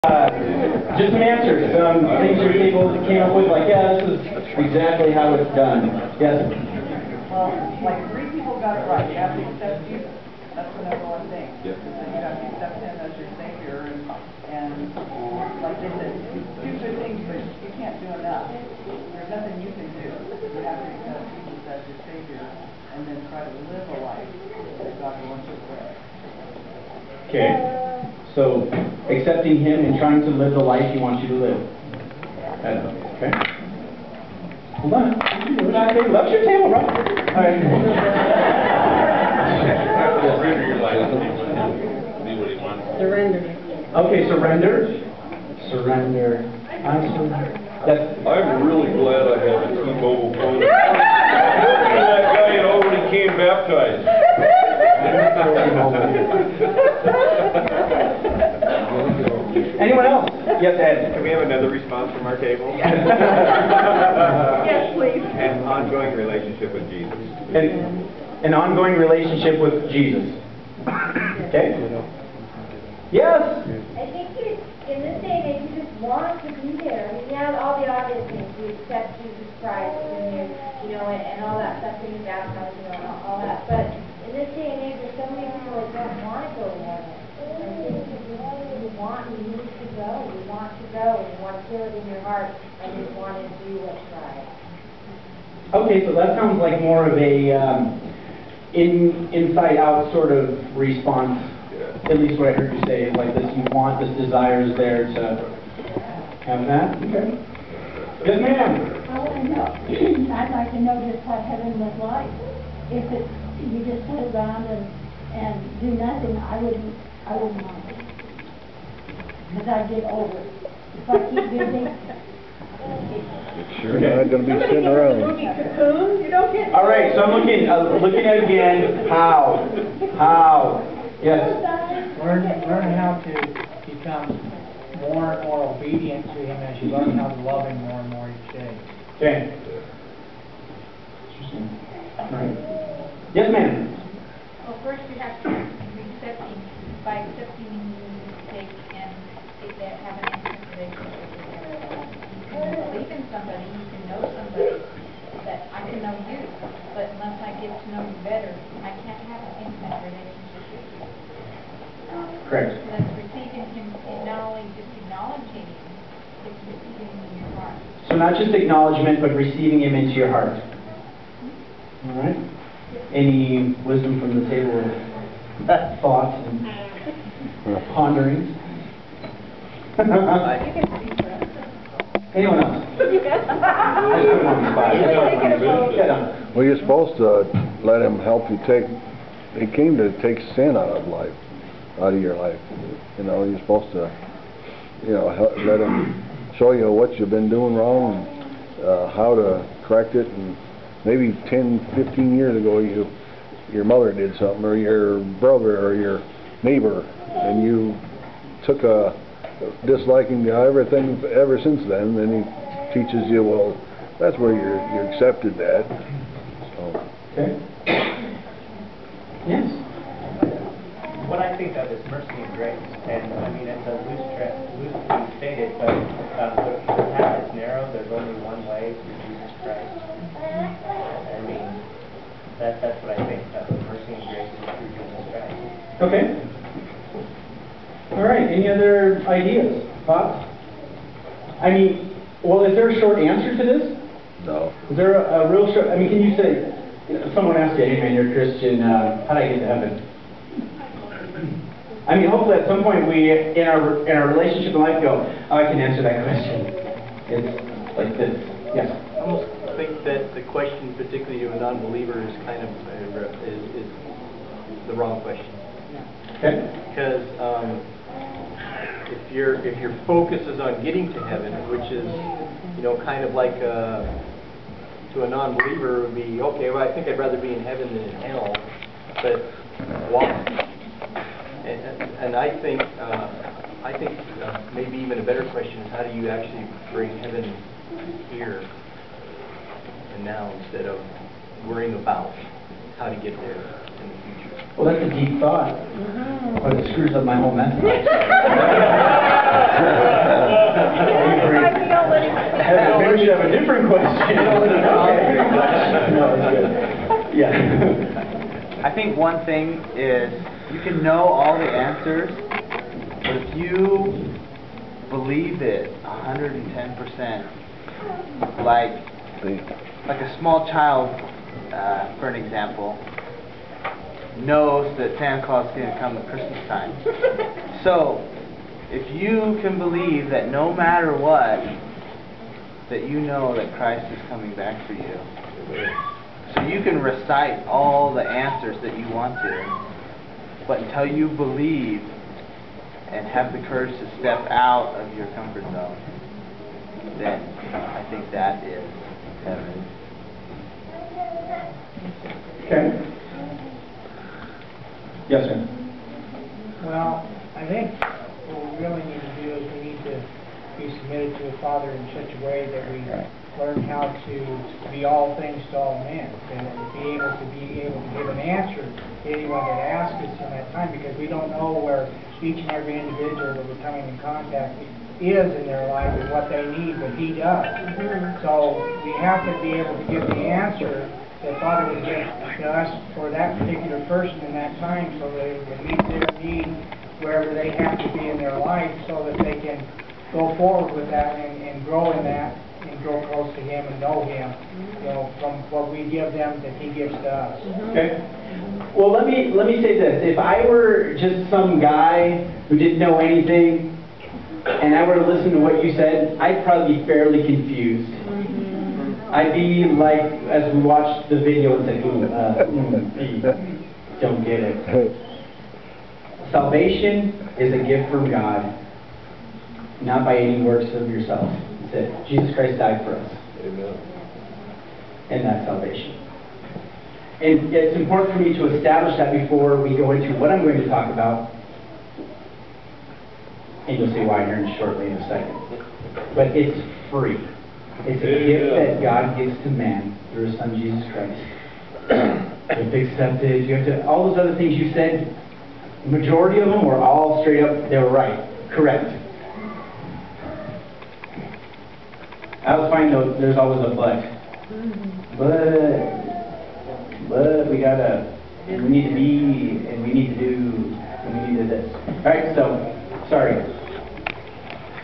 Just some answers, some things your table came up with, like, yeah, this is exactly how it's done. Yes? Well, like 3 people got it right. You have to accept Jesus. That's the number one thing. Yep. And you have to accept Him as your Savior. And like they said, you do good things, but you can't do enough. There's nothing you can do. You have to accept Jesus as your Savior and then try to live a life that God wants you to live. Okay. So, accepting Him and trying to live the life He wants you to live. Okay. Hold on. Left your table, right? All right. Surrender. Okay, surrender. Surrender. I surrender. I'm really glad I have a T-Mobile phone. That guy had already came baptized. Anyone else? Yes, Ed. Can we have another response from our table? Yes, please. An ongoing relationship with Jesus. An ongoing relationship with Jesus. Okay? Yes? I think in this day and age, you just want to be there. I mean, you have all the obvious things. You accept Jesus Christ, and and all that stuff, being baptized, and all that. But in this day and age, there's so many people that don't want to go to heaven. You need to go. You want to go, and you want to feel it in your heart, and you want to do what's right. Okay, so that sounds like more of a inside-out sort of response. At least what I heard you say is like this: you want, this desire is there to have that. Okay. Yes, ma'am. I want to know. I'd like to know just what heaven was like. If you just sit around and do nothing, I wouldn't want it. Because I get over it. If I keep busy. Sure not going to be sitting around. All right, so I'm looking at it again. How? Yes. Learn how to become more and more obedient to Him as you learn how to love Him more and more each day. Okay. Interesting. All right. Yes, ma'am. Well, first you have to accept Him by accepting Him and have an intimate relationship with Him. You can believe in somebody, you can know somebody, that I can know you, but unless I get to know you better, I can't have an intimate relationship with you. Correct. So that's receiving Him, not only just acknowledging Him, it's receiving Him in your heart. So not just acknowledgement, but receiving Him into your heart. All right. Any wisdom from the table of thoughts and ponderings? Anyone else? I just put him on the spot. Well, you're supposed to let Him help you He came to take sin out of your life. You're supposed to, let Him show you what you've been doing wrong, and how to correct it. And maybe 10, 15 years ago, your mother did something, or your brother, or your neighbor, and you took a disliking to everything ever since then. Then He teaches you, well, that's where you're accepted that. So. Okay. Yes. What I think of is mercy and grace, and I mean it's a loosely stated, but the path is narrow. There's only one way through Jesus Christ. I mean that's what I think of. Mercy and grace is through Jesus Christ. Okay. All right. Any other ideas, thoughts? I mean, well, is there a short answer to this? No. Is there a real short? I mean, can you say? Someone asked you, "Hey man, you're a Christian. How do I get to heaven?" I mean, hopefully at some point we, in our relationship in life, go, "Oh, I can answer that question." It's like this. Yes. I almost think that the question, particularly to a non-believer, is kind of is the wrong question. Okay. Because if your focus is on getting to heaven, which is kind of like to a non-believer would be, okay, well, I think I'd rather be in heaven than in hell, but why? And I think maybe even a better question is, how do you actually bring heaven here and now, instead of worrying about how to get there in the future? Well, that's a deep thought, but it screws up my whole message. should have a different question. Okay. No, it's good. Yeah. I think one thing is you can know all the answers, but if you believe it 110%, like a small child, for an example, knows that Santa Claus is going to come at Christmas time. So, if you can believe that no matter what, that you know that Christ is coming back for you. So you can recite all the answers that you want to, but until you believe and have the courage to step out of your comfort zone, then I think that is heaven. Okay. Yes, sir. Well, I think what we really need to do is we need to be submitted to the Father in such a way that we learn how to be all things to all men, and be able to give an answer to anyone that asks us in that time, because we don't know where each and every individual that we're coming in contact is in their life and what they need, but He does. So we have to be able to give the answer that Father would give to us for that particular person in that time, so that it would meet their need wherever they have to be in their life, so that they can go forward with that and grow in that and grow close to Him and know Him, you know, from what we give them that He gives to us. Okay. Well, let me say this. If I were just some guy who didn't know anything, and I were to listen to what you said, I'd probably be fairly confused. I'd be like, as we watched the video and said, don't get it. Salvation is a gift from God, not by any works of yourself. That's it. Jesus Christ died for us. Amen. And that's salvation. And it's important for me to establish that before we go into what I'm going to talk about. And you'll see why here shortly in a second. But it's free. It's a gift that God gives to man through His Son Jesus Christ. You have to accept it. You have to, all those other things you said, the majority of them were all straight up, they were right. Correct. I always find though, there's always a but. But we need to be, and we need to do, and we need to this. Alright, so, sorry.